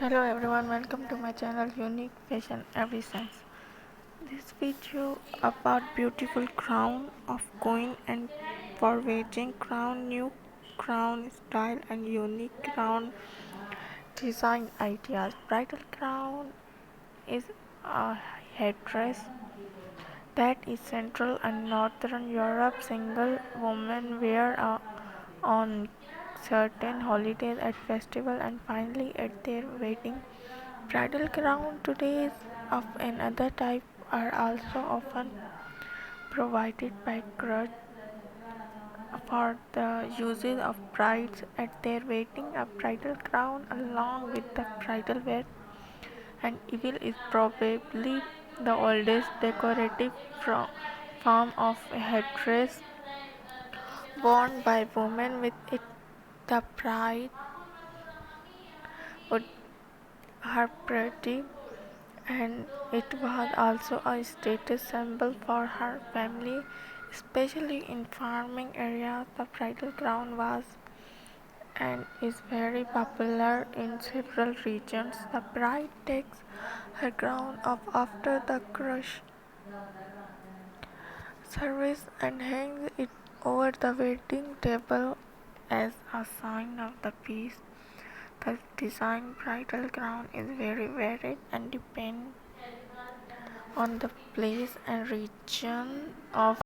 Hello everyone, welcome to my channel Unique Fashion Every Sense. This video about beautiful crown of queen and for wedding crown, new crown style and unique crown design ideas. Bridal crown is a headdress that is central and northern Europe. Single women wear on certain holidays, at festival, and finally at their wedding. Bridal crown today of another type are also often provided by crutch for the uses of brides at their wedding. A bridal crown, along with the bridal wear and evil, is probably the oldest decorative form of headdress worn by women. With it, the bride would her pretty, and it was also a status symbol for her family, especially in farming areas. The bridal crown was and is very popular in several regions. The bride takes her crown off after the crush service and hangs it over the wedding table as a sign of the peace. The design bridal crown is very varied and depends on the place and region of